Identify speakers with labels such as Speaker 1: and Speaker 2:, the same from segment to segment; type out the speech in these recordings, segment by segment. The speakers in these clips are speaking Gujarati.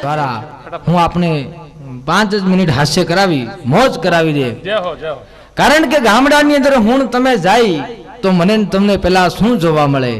Speaker 1: દ્વારા હું આપને 5 જ મિનિટ હાસ્ય કરાવી મોજ કરાવી દે। કારણ કે ગામડાની અંદર હું તમે જાય તો મને તમને પેલા શું જોવા મળે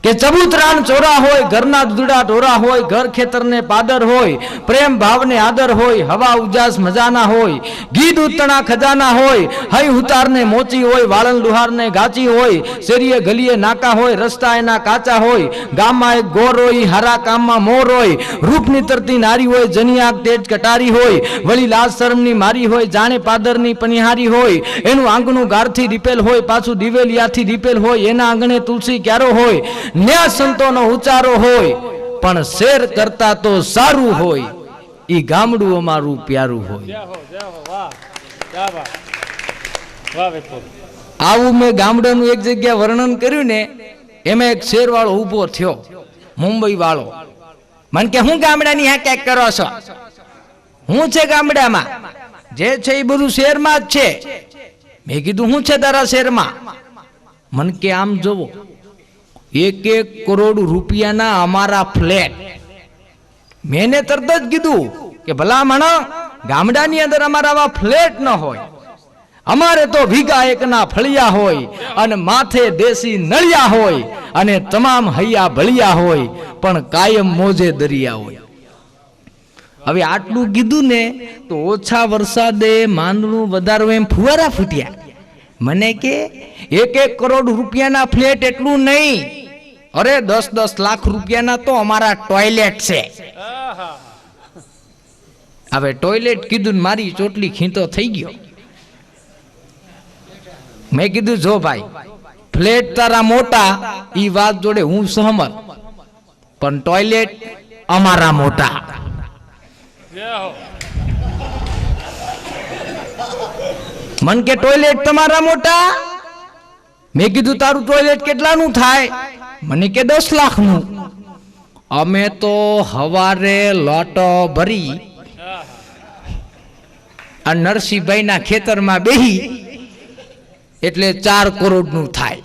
Speaker 1: કે ચબૂતરાન ચોરા હોય, ઘરના દૂધડા ઢોરા હોય, ઘર ખેતરને પાદર હોય, પ્રેમ ભાવને આદર હોય, હવા ઉજાસ મજાના હોય, ગીત ઉતણા ખજાના હોય, હઈ ઉતારને મોચી હોય, વાળન લુહારને ગાચી હોય, શેરીએ ગલીએ નાકા હોય, રસ્તા એના કાચા હોય, ગામમાં એક ગોર હોય, હારા કામમાં મોર હોય, રૂપ નીતરતી નારી હોય, જનિયાક તેજ કટારી હોય, વળી લાજ શરમની મારી હોય, જાણે પાદરની પનિહારી હોય, એનું આંગણું ગારથી દીપેલ હોય, પાછું દિવેલિયાથી દીપેલ હોય, એના આંગણે તુલસી ક્યારો હોય, ન્યા સંતોનો ઉચારો હોય, પણ શેર કરતા તો સારું હોય, ઈ ગામડું અમારું પ્યારું હોય। આવું મેં ગામડાનું એક જગ્યા વર્ણન કર્યું ને, એમાં એક શેર વાળો ઉભો થયો, મુંબઈ વાળો, મને કે હું ગામડાની હા ક્યાંક કરો છો, હું છે ગામડામાં, જે છે એ બધું શહેરમાં જ છે। મેં કીધું હું છે તારા શહેરમાં? મને કે આમ જોવો 1 કરોડ રૂપિયાના અમારા ફ્લેટ। મેને તરત જ કીધું કે ભલા માણો, ગામડાની અંદર અમારા આવા ફ્લેટ ન હોય, અમારે તો વીઘા 1ના ફળિયા હોય, અને માથે દેશી નળિયા હોય, અને તમામ હૈયા ભળિયા હોય, પણ કાયમ મોજે દરિયા હોય। હવે આટલું કીધું ને તો ઓછા વરસાદે માંદણું વધારો એમ ફુવારા ફૂટ્યા। મને કે 1 કરોડ રૂપિયાના ફ્લેટ એટલું નહીં, અરે 10 લાખ રૂપિયાના તો અમારા ટોયલેટ છે। હવે ટોયલેટ કીધું, મારી ચોટલી ખીંતો થઈ ગયો। મેં કીધું જો ભાઈ, ફ્લેટ તારા મોટા ઈ વાત જોડે હું સહમત, પણ ટોયલેટ અમારા મોટા। મન કે ટોયલેટ તમારા મોટા? મેં કીધું તારું ટોયલેટ કેટલાનું થાય? મને કે 10 લાખનું। અમે તો હવારે લોટો ભરી આ નરસિંહભાઈના ખેતરમાં બેહી એટલે 4 કરોડનું થાય।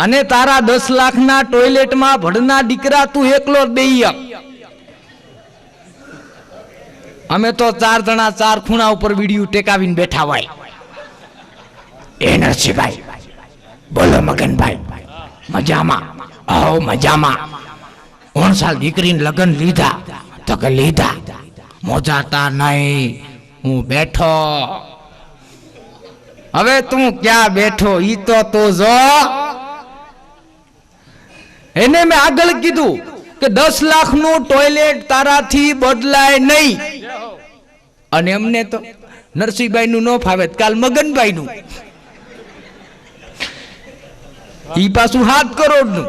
Speaker 1: અને તારા 10 લાખના ટોયલેટમાં ભડના દીકરા તું એકલો જ બેહી આવ। અમે તો 4 જણા 4 ખૂણા ઉપર વિડીયો ટેકાવીને બેઠા હોય। એ નરસિંહભાઈ બોલો મગનભાઈ, મજામાં? આવો મજામાં। 9 સાલ દીકરીને લગ્ન લીધા? તો કે લીધા। મોજાતા નહીં, હું બેઠો। હવે તું ક્યાં બેઠો ઈ તો જો। એને મેં આગળ કીધું કે 10 લાખનું ટોયલેટ તારાથી બદલાય નહીં। અને અમને તો નરસિંહભાઈનું ન ફાવે, કાલ મગનભાઈનું, ઈ પાછું 7 કરોડનું।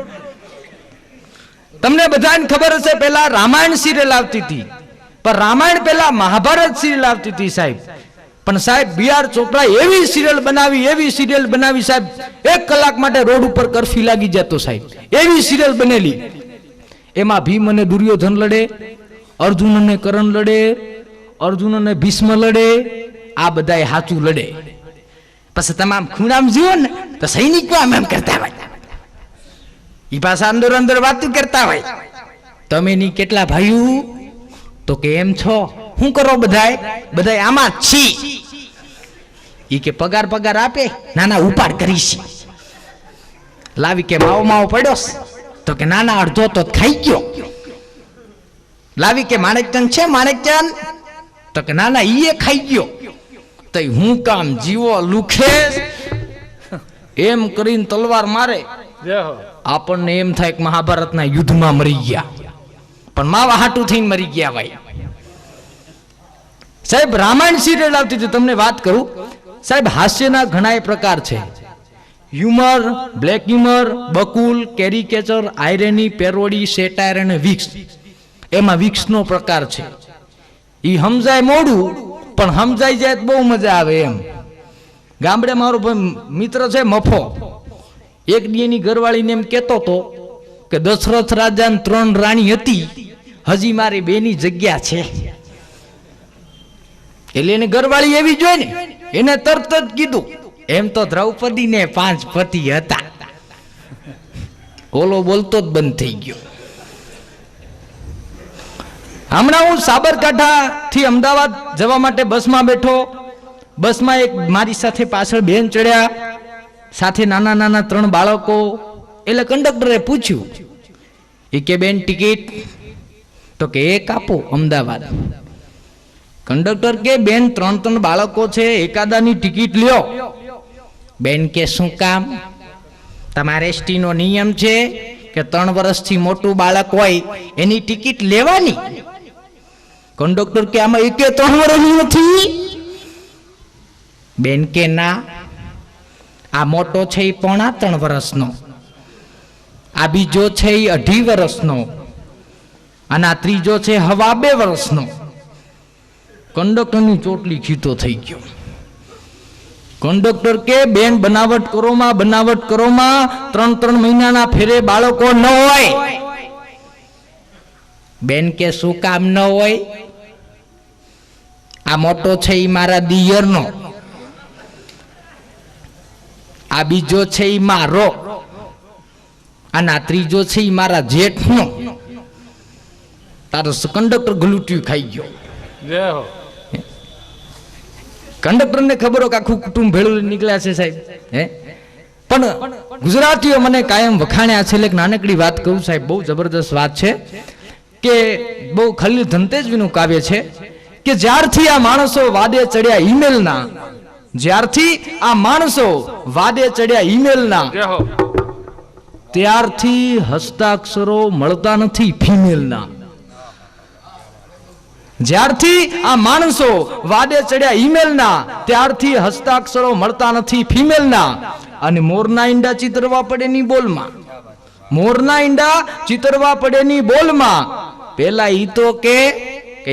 Speaker 1: તમને બધાને ખબર હશે, પેલા રામાયણ સિરિયલ આવતી હતી, પણ રામાયણ પેલા મહાભારત સિરિયલ આવતી હતી સાહેબ। પણ સાહેબ બી.આર. ચોપડા એવી સિરિયલ બનાવી સાહેબ, 1 કલાક માટે રોડ ઉપર કરફી લાગી જતો સાહેબ, એવી સિરિયલ બનેલી। એમાં ભીમ અને દુર્યોધન લડે, અર્જુન અને કરણ લડે, અર્જુન અને ભીષ્મ લડે, આ બધાય હાચું લડે। પછી તમામ ખૂણામ જીવો ને તો સૈનિકો એમ કરતા હોય, ઈ પાછા અંદર વાતું કરતા હોય, તમે ની કેટલા ભાઈઓ? તો કે એમ છો, શું કરો બધાય આમાં છી? ઈ કે પગાર આપે? ના ઉપાડ કરીશ। લાવી કે માવો પડ્યો? તો કે ના અડધો તો ખાઈ ગયો। લાવી કે માણેકચંદ છે? માણેકચંદ? તો કે ના ઈ ખાઈ ગયો। તો હું કામ જીવો લુખેશ? એમ કરીને તલવાર મારે। આપણને એમ થાય કે મહાભારતના યુદ્ધમાં મરી ગયા, પણ માવા હાટું થઈને મરી ગયા ભાઈ સાહેબ। રામાયણ સિરિયલ આવતી હતી, તમને વાત કરું સાહેબ, હાસ્યના ઘણા પ્રકાર છે, હ્યુમર, બ્લેક હ્યુમર, બકુલ, કેરિકેચર, આયરેની, પેરોડી, સેટાયર અને વિક્સ। એમાં વિક્સનો પ્રકાર છે, ઈ સમજાય મોડું પણ સમજાઈ જાય તો બહુ મજા આવે એમ। ગામડે મારો મિત્ર છે મફો, એક દીની ઘરવાળીને એમ કહેતો હતો કે દશરથ રાજાને 3 રાણી હતી, હજી મારી 2ની જગ્યા છે। એટલે એને ઘરવાળી એવી જોઈ ને, એને તરત જ કીધું એમ તો દ્રૌપદી ને 5 પતિ હતા। ઓલો બોલતો જ બંધ થઈ ગયો. હમણાં હું સાબરકાંઠા થી અમદાવાદ જવા માટે બસમાં બેઠો. બસમાં એક મારી સાથે પાછળ બેન ચડ્યા, સાથે નાના નાના 3 બાળકો. એટલે કંડક્ટરે પૂછ્યું, એ કે બેન ટિકિટ? તો કે એક આપો અમદાવાદ. કંડક્ટર કે બેન 3 બાળકો છે, એકાદાની ટિકિટ લ્યો. બેન કે શું કામ? તમારે એસટી નો નિયમ છે કે 3 વર્ષથી મોટું બાળક હોય એની ટિકિટ લેવાની. કંડક્ટર કે આમાં એકે 3 વર્ષની નથી. બેન કે ના, આ મોટો છે એ 3.5 વર્ષનો, આ બીજો છે એ 2.5 વર્ષનો, અને આ ત્રીજો છે 2.5 વર્ષનો. કંડક્ટરની ચોટલી ખીતો થઈ ગયો. કંડક્ટર કે બેન બનાવટ કરોમાં, બનાવટ કરોમાં, 3 મહિનાના ફેરે બાળકો ન હોય. બેન કે શું કામ ન હોય? આ મોટો છે એ મારા દિયરનો, આ બીજો છે એ મારો, અને આ ત્રીજો છે એ મારા જેઠનો. તારો કંડક્ટર ગલુટિયું ખાઈ ગયો. કંડક્ટરને ખબર હોય કે આખું કુટુંબ ભેળું નીકળ્યા છે સાહેબ. પણ ગુજરાતીઓ મને કાયમ વખાણ્યા છે. એટલે નાનકડી વાત કહું સાહેબ, બહુ જબરદસ્ત વાત છે કે બહુ ખલીલ ધનતેજવીનું કાવ્ય છે કે જ્યારથી આ માણસો વાદે ચડ્યા ઈમેલના, જ્યારથી આ માણસો વાદે ચડ્યા ઈમેલના, ત્યારથી હસ્તાક્ષરો મળતા નથી ફિમેલના. જ્યારથી આ માણસો વાદે ચડ્યા ઈમેલના, ત્યારથી હસ્તાક્ષરો મળતા નથી ફિમેલના. અને મોરના ઈંડા ચિતરવા પડે ની બોલમાં, મોરના ઈંડા ચિતરવા પડે ની બોલમાં. પેલા ઈ તો કે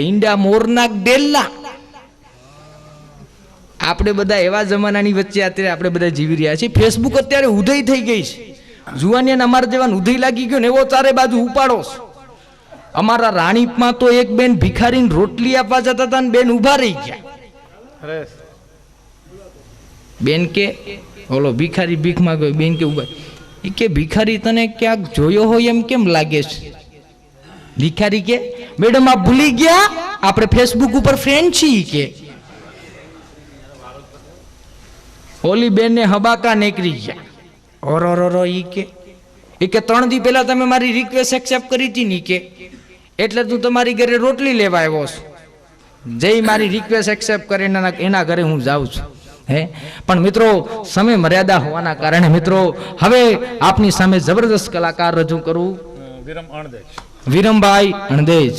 Speaker 1: ઈંડા મોરના ડેલના. આપણે બધા એવા જમાનાની વચ્ચે અત્યારે આપણે બધા જીવી રહ્યા છીએ. ફેસબુક અત્યારે ઉદય થઈ ગઈ છે. જુવાનિયાને અમારા જેવા ઉદય લાગી ગયો ને એવો ચારે બાજુ ઉપાડો. અમારા રાણીપમાં તો એક બેન ભિખારીને રોટલી આપવા જતા હતા ને બેન ઉભા રહી ગયા. બેન કે ઓલો ભિખારી ભીખ માંગ્યો. બેન કે ઉભા. એ કે ભિખારી તને ક્યાંક જોયો હોય એમ કેમ લાગે છે? ભિખારી કે મેડમ આપ ભૂલી ગયા, આપણે ફેસબુક ઉપર ફ્રેન્ડ છીએ. કે ઓલી બેન ને હબાકા નીકળી ગયા. ઓરો ઈ કે 3 દી પહેલા તમે મારી રિક્વેસ્ટ એક્સેપ્ટ કરી હતી ની, કે એટલે તું તમારી ઘરે રોટલી લેવા આવ્યો છું. જઈ મારી રિક્વેસ્ટ એક્સેપ્ટ કરીને એના ઘરે હું જાઉં છું. પણ મિત્રો સમય મર્યાદા હોવાના કારણે મિત્રો હવે આપની સામે જબરદસ્ત કલાકાર રજૂ કરું, વિરમભાઈ અણદેજ.